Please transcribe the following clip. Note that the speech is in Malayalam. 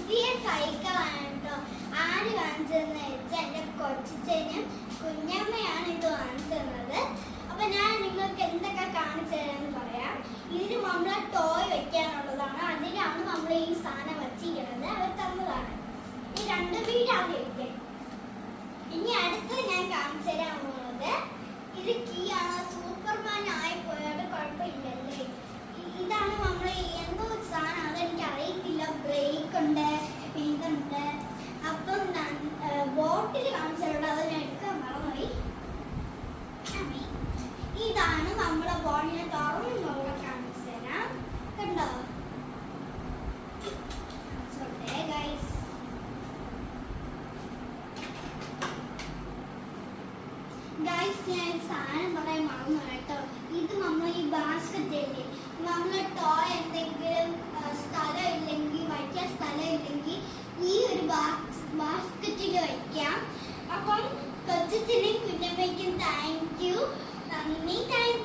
പുതിയ സൈക്കിളാണ് കേട്ടോ. ആര് വാങ്ങിച്ചതെന്ന് വെച്ചാൽ എൻ്റെ കൊച്ചിച്ചനും കുഞ്ഞമ്മയാണ് ഇത് വാങ്ങിച്ചു തന്നത്. അപ്പൊ ഞാൻ നിങ്ങൾക്ക് എന്തൊക്കെ കാണിച്ചു തരാമെന്ന് പറയാം. ഇതിന് നമ്മളെ ടോയ് വെക്കാനുള്ളതാണ്. അതിനാണ് നമ്മൾ ഈ സാധനം വച്ചിരിക്കുന്നത്. അവർ തന്നതാണ്. ഈ രണ്ട് വീടാണ് വെക്കാൻ. ഇനി അടുത്ത് ഞാൻ കാണിച്ചു തരാൻ പോകുന്നത് ഇത് കീ ആണ്. സൂപ്പർമാൻ ആയി പോയാൽ കുഴപ്പമില്ലല്ലേ. ഇതാണ് നമ്മൾ എന്തോ സാധനം, അതെനിക്ക് അറിയത്തില്ല. ബ്രേക്ക് ഉണ്ട്, ഇതുണ്ട്. അപ്പം ബോട്ടിൽ കാണിച്ചിട്ടുണ്ട്, അത് ഞാൻ എടുക്കാൻ മറന്നുപോയി. ഇതാണ് നമ്മളെ ബോട്ടിനെ തുറന്നു കാണിച്ചു തരാം. കണ്ടോ ഗൈസ്, ഞാൻ സാധനം പറയാൻ മറന്നു കേട്ടോ. ഇത് നമ്മൾ ഈ ബാസ്കറ്റ് അല്ലേ, നമ്മളെ ടോയ് എന്തെങ്കിലും സ്ഥലം ഇല്ലെങ്കിൽ, വയ്ക്കാൻ സ്ഥലം ഇല്ലെങ്കിൽ ഈ ഒരു ബാസ്കറ്റിൽ വയ്ക്കാം. അപ്പം കൊച്ചിനും കുഞ്ഞമ്മയ്ക്കും താങ്ക് യു. നന്ദി. താങ്ക്